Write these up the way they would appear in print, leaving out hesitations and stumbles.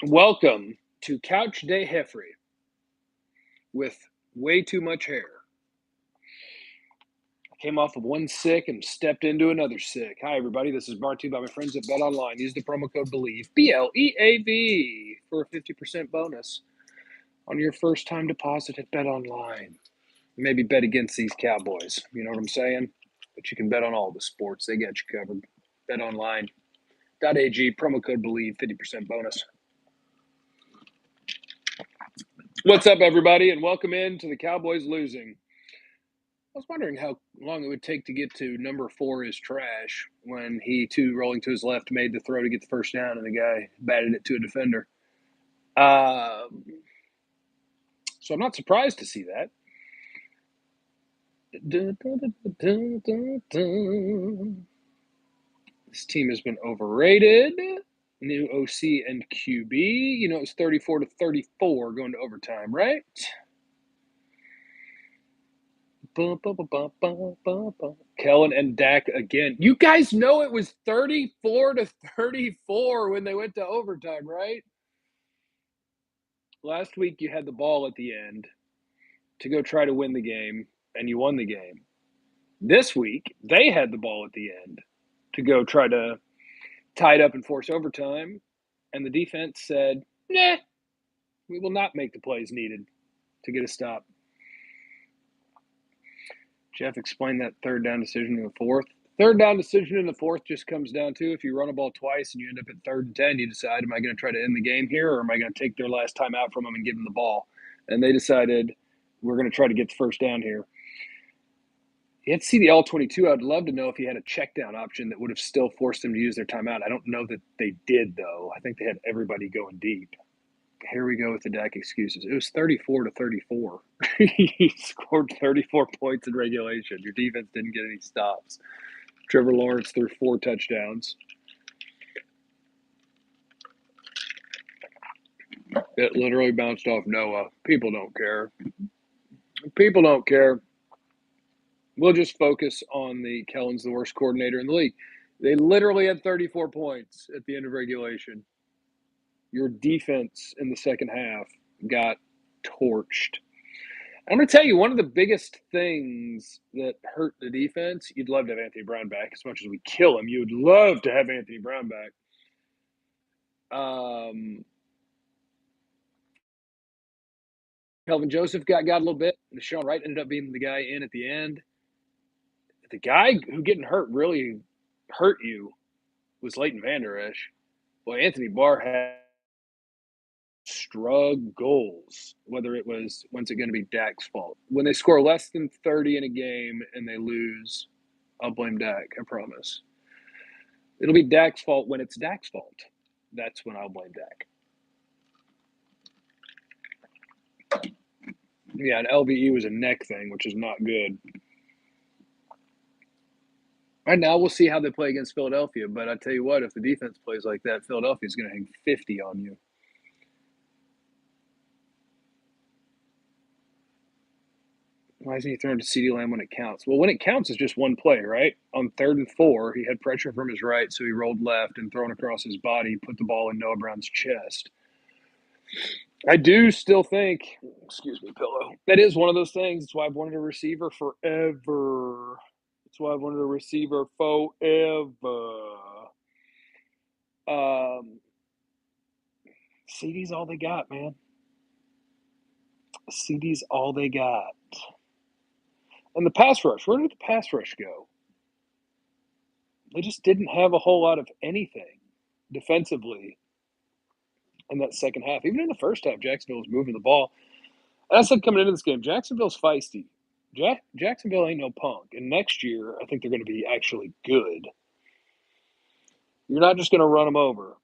Welcome to Couch Day Heffrey with way too much hair. I came off of one sick and stepped into another sick. Hi, everybody. This is brought to you by my friends at Bet Online. Use the promo code BELIEVE, BLEAV, for a 50% bonus on your first time deposit at Bet Online. Maybe bet against these Cowboys. You know what I'm saying? But you can bet on all the sports. They got you covered. BetOnline.ag, promo code BELIEVE, 50% bonus. What's up, everybody, and welcome in to the Cowboys losing. I was wondering how long it would take to get to number 4 is trash when he, too, rolling to his left, made the throw to get the first down, and the guy batted it to a defender. So I'm not surprised to see that. This team has been overrated. New OC and QB. You know, it was 34-34 going to overtime, right? Kellen and Dak again. You guys know it was 34-34 when they went to overtime, right? Last week you had the ball at the end to go try to win the game, and you won the game. This week they had the ball at the end to go try to tie it up and force overtime, and the defense said, nah, we will not make the plays needed to get a stop. Jeff explained that third down decision in the fourth. Third down decision in the fourth just comes down to if you run a ball twice and you end up at 3rd and 10, you decide, am I going to try to end the game here or am I going to take their last time out from them and give them the ball? And they decided, we're going to try to get the first down here. You had to see the All-22. I'd love to know if he had a check down option that would have still forced them to use their timeout. I don't know that they did, though. I think they had everybody going deep. Here we go with the Dak excuses. It was 34-34. He scored 34 points in regulation. Your defense didn't get any stops. Trevor Lawrence threw 4 touchdowns. It literally bounced off Noah. People don't care. People don't care. We'll just focus on the Kellen's the worst coordinator in the league. They literally had 34 points at the end of regulation. Your defense in the second half got torched. I'm going to tell you, one of the biggest things that hurt the defense, you'd love to have Anthony Brown back. As much as we kill him, you would love to have Anthony Brown back. Kelvin Joseph got a little bit. Deshaun Wright ended up being the guy in at the end. The guy who getting hurt really hurt you was Leighton Vander Esch. Boy, Anthony Barr had struggles, whether it was, when's it going to be Dak's fault? When they score less than 30 in a game and they lose, I'll blame Dak, I promise. It'll be Dak's fault when it's Dak's fault. That's when I'll blame Dak. Yeah, and LVE was a neck thing, which is not good. Right now, we'll see how they play against Philadelphia, but I tell you what, if the defense plays like that, Philadelphia's going to hang 50 on you. Why isn't he throwing to CeeDee Lamb when it counts? Well, when it counts, it's just one play, right? On 3rd and 4, he had pressure from his right, so he rolled left and thrown across his body, put the ball in Noah Brown's chest. I do still think, excuse me, pillow, that is one of those things. That's why I've wanted a receiver forever. That's why I've wanted a receiver forever. CD's all they got, man. CD's all they got. And the pass rush, where did the pass rush go? They just didn't have a whole lot of anything defensively in that second half. Even in the first half, Jacksonville was moving the ball. And I said coming into this game, Jacksonville's feisty. Jacksonville ain't no punk. And next year, I think they're going to be actually good. You're not just going to run them over.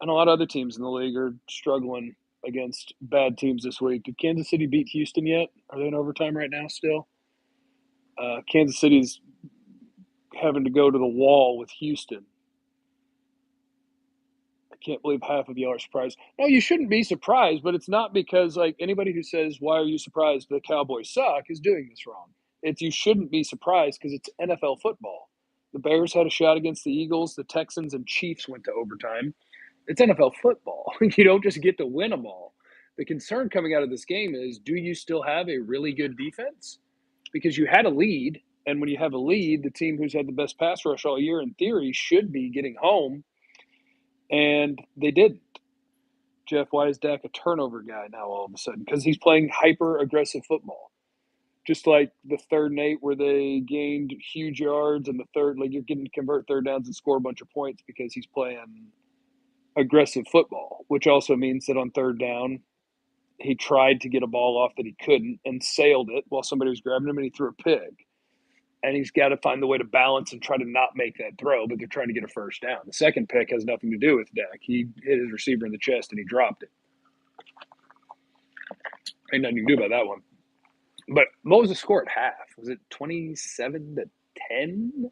And a lot of other teams in the league are struggling against bad teams this week. Did Kansas City beat Houston yet? Are they in overtime right now still? Kansas City's having to go to the wall with Houston. I can't believe half of y'all are surprised. No, you shouldn't be surprised, but it's not because like anybody who says, why are you surprised the Cowboys suck is doing this wrong. It's you shouldn't be surprised because it's NFL football. The Bears had a shot against the Eagles. The Texans and Chiefs went to overtime. It's NFL football. You don't just get to win them all. The concern coming out of this game is, do you still have a really good defense? Because you had a lead, and when you have a lead, the team who's had the best pass rush all year, in theory, should be getting home, and they didn't. Jeff, why is Dak a turnover guy now all of a sudden? Because he's playing hyper-aggressive football. Just like the 3rd and 8 where they gained huge yards, and the third, like you're getting to convert third downs and score a bunch of points because he's playing aggressive football, which also means that on 3rd down, he tried to get a ball off that he couldn't and sailed it while somebody was grabbing him, and he threw a pig. And he's got to find the way to balance and try to not make that throw, but they're trying to get a first down. The second pick has nothing to do with Dak. He hit his receiver in the chest and he dropped it. Ain't nothing you can do about that one. But what was the score at half? Was it 27-10?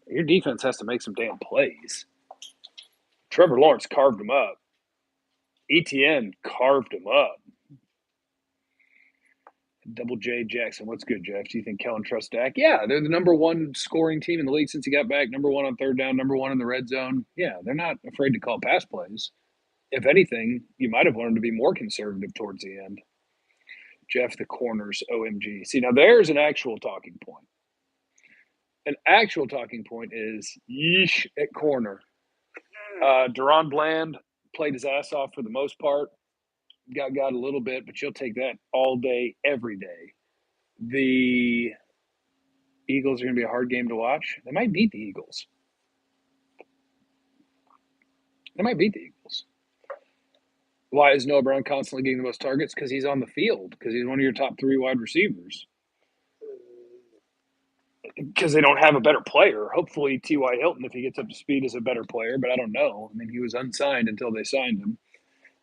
Your defense has to make some damn plays. Trevor Lawrence carved him up. ETN carved him up. Double J Jackson, what's good, Jeff? Do you think Kellen trusts Dak? Yeah, they're the number 1 scoring team in the league since he got back. Number 1 on 3rd down, number 1 in the red zone. Yeah, they're not afraid to call pass plays. If anything, you might have wanted to be more conservative towards the end. Jeff, the corners, OMG. See, now there's an actual talking point. An actual talking point is yeesh at corner. Deron Bland played his ass off for the most part. Got a little bit, but you'll take that all day, every day. The Eagles are going to be a hard game to watch. They might beat the Eagles. Why is Noah Brown constantly getting the most targets? Because he's on the field, because he's one of your top 3 wide receivers. Because they don't have a better player. Hopefully T.Y. Hilton, if he gets up to speed, is a better player, but I don't know. I mean, he was unsigned until they signed him.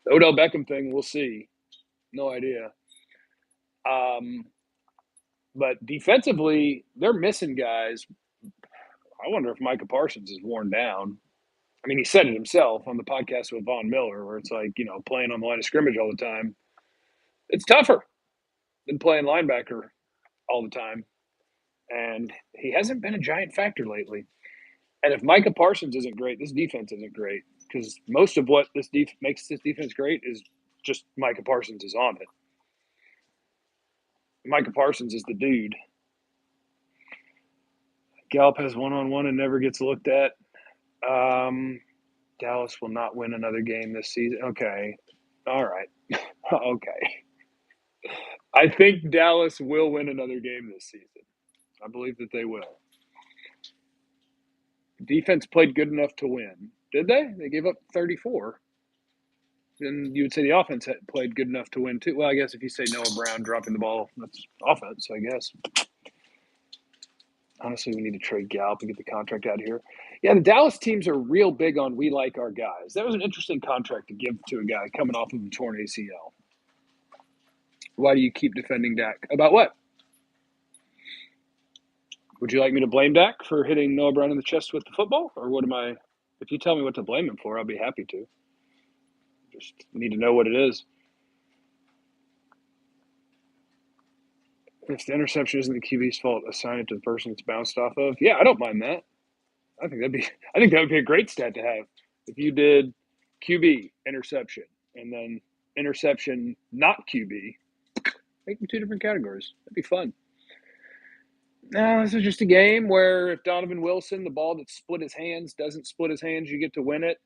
The Odell Beckham thing, we'll see. No idea. But defensively, they're missing guys. I wonder if Micah Parsons is worn down. I mean, he said it himself on the podcast with Von Miller, where it's like, playing on the line of scrimmage all the time. It's tougher than playing linebacker all the time. And he hasn't been a giant factor lately. And if Micah Parsons isn't great, this defense isn't great, because most of what makes this defense great is just Micah Parsons is on it. Micah Parsons is the dude. Gallup has one-on-one and never gets looked at. Dallas will not win another game this season. Okay. All right. Okay. I think Dallas will win another game this season. I believe that they will. Defense played good enough to win. Did they? They gave up 34. Then you would say the offense had played good enough to win too. Well, I guess if you say Noah Brown dropping the ball, that's offense, I guess. Honestly, we need to trade Gallup and get the contract out of here. Yeah, the Dallas teams are real big on we like our guys. That was an interesting contract to give to a guy coming off of a torn ACL. Why do you keep defending Dak? About what? Would you like me to blame Dak for hitting Noah Brown in the chest with the football? Or what am I? If you tell me what to blame him for, I'll be happy to. Just need to know what it is. If the interception isn't the QB's fault, assign it to the person it's bounced off of. Yeah, I don't mind that. I think that would be a great stat to have. If you did QB interception and then interception not QB, make them 2 different categories. That'd be fun. No, this is just a game where if Donovan Wilson, the ball that split his hands, doesn't split his hands, you get to win it.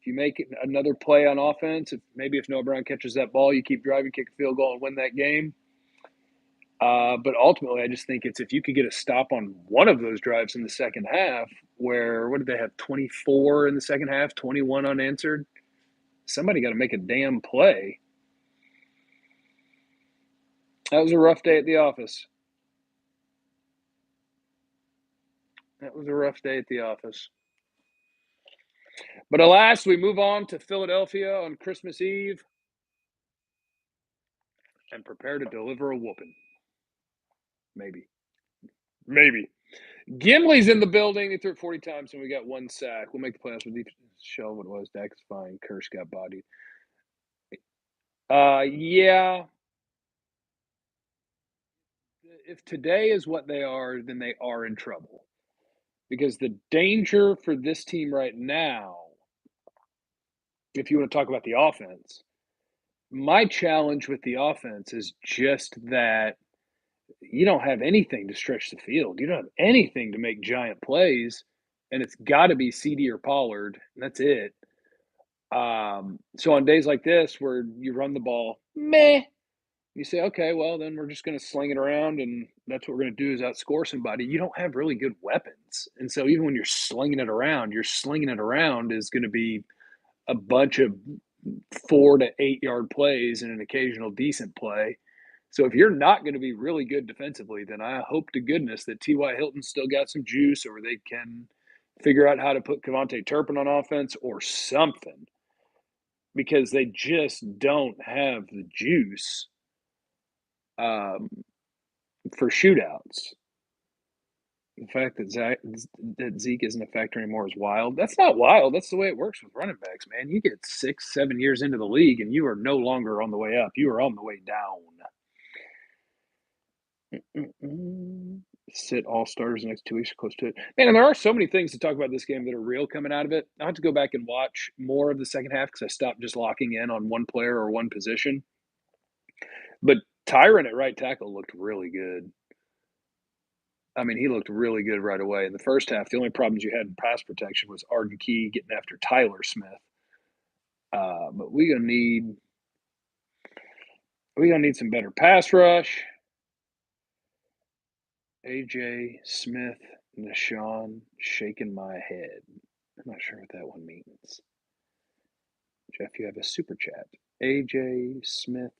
If you make it another play on offense, if Noah Brown catches that ball, you keep driving, kick a field goal, and win that game. But ultimately, I just think it's if you could get a stop on one of those drives in the second half, where, what did they have, 24 in the second half, 21 unanswered? Somebody got to make a damn play. That was a rough day at the office. But alas, we move on to Philadelphia on Christmas Eve and prepare to deliver a whooping. Maybe. Gimli's in the building. He threw it 40 times and we got 1 sack. We'll make the playoffs with each show what it was. Dak is fine. Kirsch got bodied. Yeah. If today is what they are, then they are in trouble. Because the danger for this team right now if you want to talk about the offense. My challenge with the offense is just that you don't have anything to stretch the field. You don't have anything to make giant plays, and it's got to be CD or Pollard. And that's it. So on days like this where you run the ball, meh, you say, okay, well then we're just going to sling it around, and that's what we're going to do is outscore somebody. You don't have really good weapons, and so even when you're slinging it around, you're slinging it around is going to be a bunch of 4 to 8 yard plays and an occasional decent play. So if you're not going to be really good defensively, then I hope to goodness that T.Y. Hilton's still got some juice, or they can figure out how to put Cavante Turpin on offense or something, because they just don't have the juice um, for shootouts. The fact that Zeke isn't a factor anymore is wild. That's not wild. That's the way it works with running backs, man. You get 6, 7 years into the league, and you are no longer on the way up. You are on the way down. Sit all starters the next 2 weeks, close to it. Man, and there are so many things to talk about this game that are real coming out of it. I have to go back and watch more of the second half because I stopped just locking in on one player or one position. But Tyron at right tackle looked really good. I mean, he looked really good right away. In the first half, the only problems you had in pass protection was Arden Key getting after Tyler Smith. But we're gonna need some better pass rush. AJ Smith, Nashawn, shaking my head. I'm not sure what that one means. Jeff, you have a super chat. AJ Smith,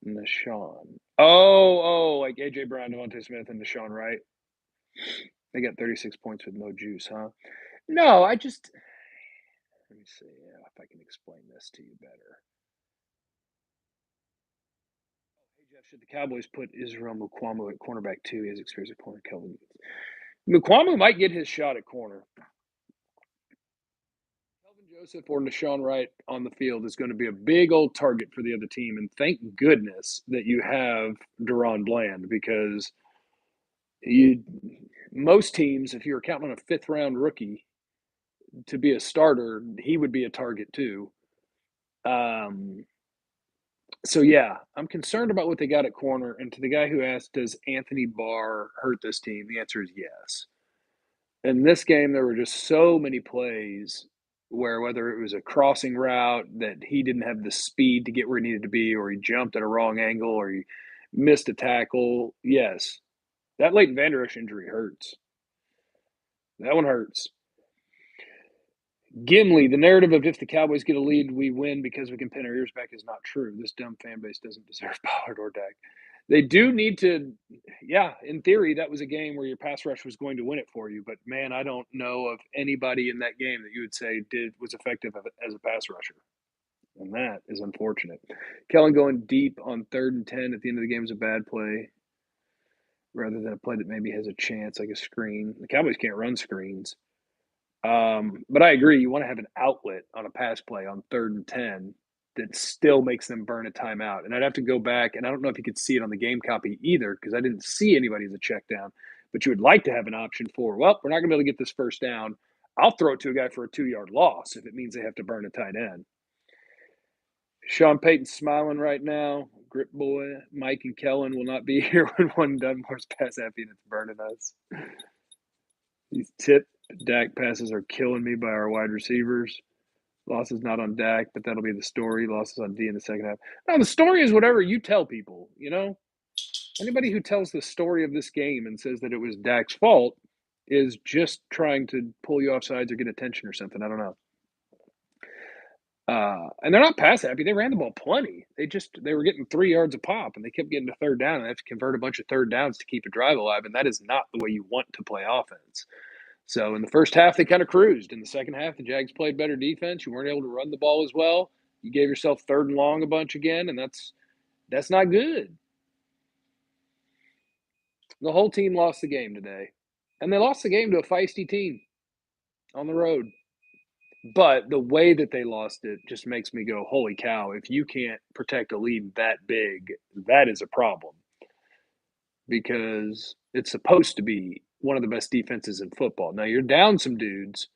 Nashawn. Oh, like AJ Brown, Devontae Smith, and Nashawn, right? They got 36 points with no juice, huh? No, let me see if I can explain this to you better. Hey, Jeff, should the Cowboys put Israel Mukwamu at cornerback too? He has experience at corner. Kelvin. Mukwamu might get his shot at corner. Kelvin Joseph or Nashawn Wright on the field is going to be a big old target for the other team. And thank goodness that you have Deron Bland, because most teams, if you're counting on a 5th-round rookie to be a starter, he would be a target too. So yeah, I'm concerned about what they got at corner. And to the guy who asked, does Anthony Barr hurt this team? The answer is yes. In this game, there were just so many plays where, whether it was a crossing route that he didn't have the speed to get where he needed to be, or he jumped at a wrong angle, or he missed a tackle. Yes, that Leighton Vander Esch injury hurts. That one hurts. Gimli, the narrative of if the Cowboys get a lead, we win because we can pin our ears back is not true. This dumb fan base doesn't deserve Pollard or Dak. They do need to, yeah, in theory, that was a game where your pass rush was going to win it for you. But, man, I don't know of anybody in that game that you would say was effective as a pass rusher. And that is unfortunate. Kellen going deep on 3rd and 10 at the end of the game is a bad play, rather than a play that maybe has a chance, like a screen. The Cowboys can't run screens. But I agree. You want to have an outlet on a pass play on 3rd and 10 that still makes them burn a timeout. And I'd have to go back, and I don't know if you could see it on the game copy either, because I didn't see anybody as a check down. But you would like to have an option for, well, we're not going to be able to get this first down. I'll throw it to a guy for a 2-yard loss if it means they have to burn a tight end. Sean Payton's smiling right now. Grip boy, Mike and Kellen will not be here when one Dunbar's pass happy and it's burning us. These tip Dak passes are killing me by our wide receivers. Losses not on Dak, but that'll be the story. Losses on D in the second half. Now, the story is whatever you tell people, you know? Anybody who tells the story of this game and says that it was Dak's fault is just trying to pull you off sides or get attention or something. I don't know. And they're not pass happy. They ran the ball plenty. They were getting 3 yards a pop, and they kept getting to 3rd down, and they have to convert a bunch of 3rd downs to keep a drive alive, and that is not the way you want to play offense. So in the first half, they kind of cruised. In the second half, the Jags played better defense. You weren't able to run the ball as well. You gave yourself 3rd and long a bunch again, and that's not good. The whole team lost the game today, and they lost the game to a feisty team on the road. But the way that they lost it just makes me go, holy cow, if you can't protect a lead that big, that is a problem. Because it's supposed to be one of the best defenses in football. Now, you're down some dudes,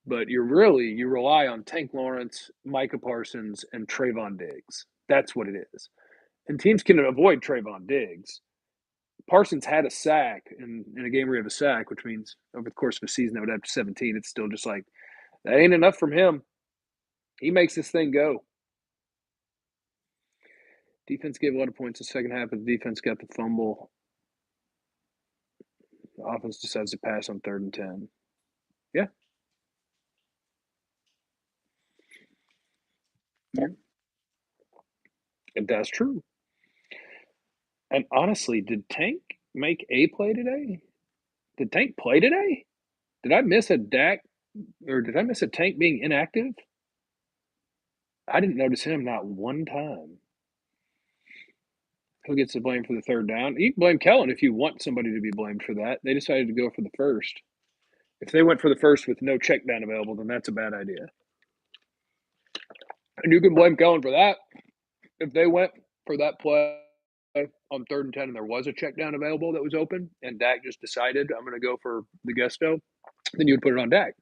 But you rely on Tank Lawrence, Micah Parsons, and Trayvon Diggs. That's what it is. And teams can avoid Trayvon Diggs. Parsons had a sack in a game where you have a sack, which means over the course of a season that would have 17. It's still just like, that ain't enough from him. He makes this thing go. Defense gave a lot of points in the second half, but the defense got the fumble. The offense decides to pass on 3rd and 10. Yeah. And that's true. And honestly, did Tank make a play today? Did Tank play today? Did I miss a Dak or did I miss a Tank being inactive? I didn't notice him not one time. Who gets the blame for the 3rd down? You can blame Kellen if you want somebody to be blamed for that. They decided to go for the first. If they went for the first with no check down available, then that's a bad idea. And you can blame Kellen for that. If they went for that play on 3rd and 10 and there was a check down available that was open and Dak just decided, I'm going to go for the gusto, then you would put it on Dak.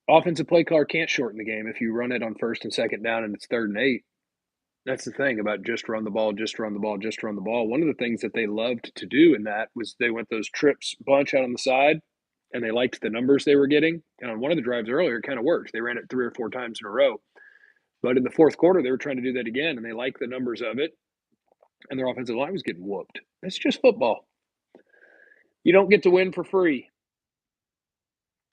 Offensive play caller can't shorten the game if you run it on 1st and 2nd down and it's 3rd and 8. That's the thing about just run the ball, just run the ball, just run the ball. One of the things that they loved to do in that was they went those trips bunch out on the side, and they liked the numbers they were getting. And on one of the drives earlier, it kind of worked. They ran it 3 or 4 times in a row. But in the 4th quarter, they were trying to do that again, and they liked the numbers of it, and their offensive line was getting whooped. It's just football. You don't get to win for free.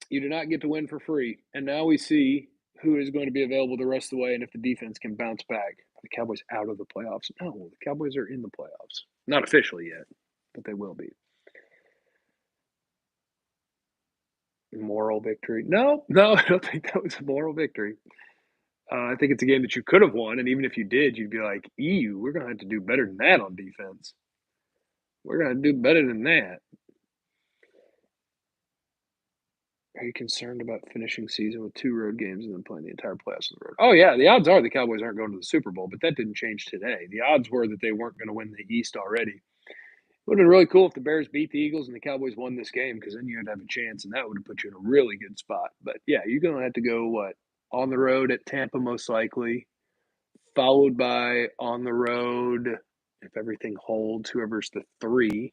You do not get to win for free. And now we see who is going to be available the rest of the way and if the defense can bounce back. Are the Cowboys out of the playoffs? No, the Cowboys are in the playoffs. Not officially yet, but they will be. Moral victory? No, I don't think that was a moral victory. I think it's a game that you could have won, and even if you did, you'd be like, ew, we're going to have to do better than that on defense. We're going to do better than that. Are you concerned about finishing season with 2 road games and then playing the entire playoffs on the road? Oh, yeah, the odds are the Cowboys aren't going to the Super Bowl, but that didn't change today. The odds were that they weren't going to win the East already. It would have been really cool if the Bears beat the Eagles and the Cowboys won this game because then you'd have a chance, and that would have put you in a really good spot. But, yeah, you're going to have to go, on the road at Tampa most likely, followed by on the road, if everything holds, whoever's the 3,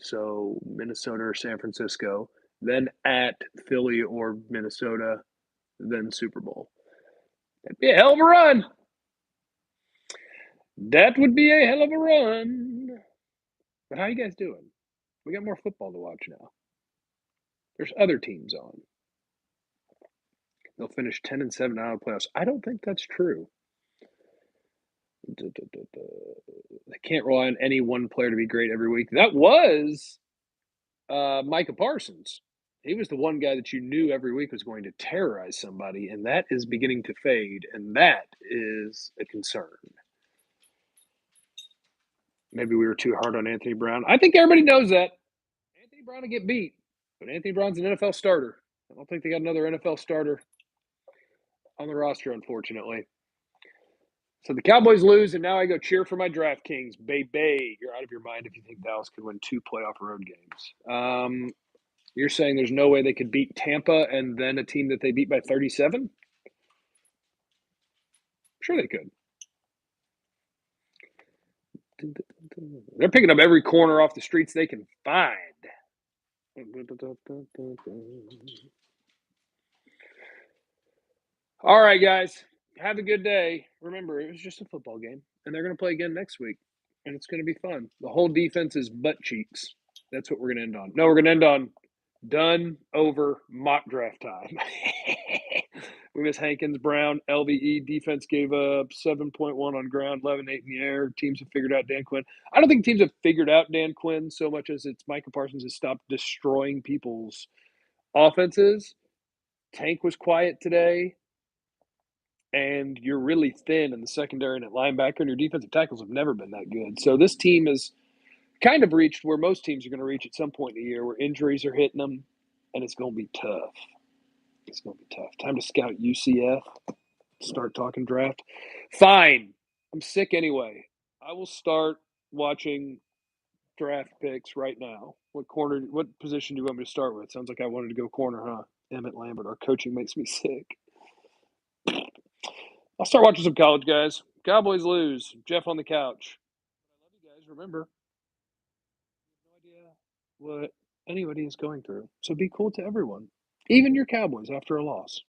so Minnesota or San Francisco, then at Philly or Minnesota, then Super Bowl. That'd be a hell of a run. That would be a hell of a run. But how you guys doing? We got more football to watch now. There's other teams on. They'll finish 10-7 out of the playoffs. I don't think that's true. They can't rely on any one player to be great every week. That was Micah Parsons. He was the one guy that you knew every week was going to terrorize somebody, and that is beginning to fade, and that is a concern. Maybe we were too hard on Anthony Brown. I think everybody knows that. Anthony Brown will get beat, but Anthony Brown's an NFL starter. I don't think they got another NFL starter on the roster, unfortunately. So the Cowboys lose, and now I go cheer for my DraftKings. Baby, you're out of your mind if you think Dallas could win 2 playoff road games. You're saying there's no way they could beat Tampa and then a team that they beat by 37? Sure they could. They're picking up every corner off the streets they can find. All right, guys. Have a good day. Remember, it was just a football game, and they're going to play again next week, and it's going to be fun. The whole defense is butt cheeks. That's what we're going to end on. No, we're going to end on done over mock draft time. We miss Hankins, Brown, LVE. Defense gave up 7.1 on ground, 11-8 in the air. Teams have figured out Dan Quinn. I don't think teams have figured out Dan Quinn so much as it's Micah Parsons has stopped destroying people's offenses. Tank was quiet today, and you're really thin in the secondary and at linebacker, and your defensive tackles have never been that good. So this team has kind of reached where most teams are going to reach at some point in the year, where injuries are hitting them, and it's going to be tough. It's going to be tough. Time to scout UCF. Start talking draft. Fine. I'm sick anyway. I will start watching draft picks right now. What position do you want me to start with? Sounds like I wanted to go corner, huh? Emmett Lambert. Our coaching makes me sick. I'll start watching some college guys. Cowboys lose. Jeff on the couch. I love you guys. Remember, no idea what anybody is going through. So be cool to everyone, even your Cowboys after a loss.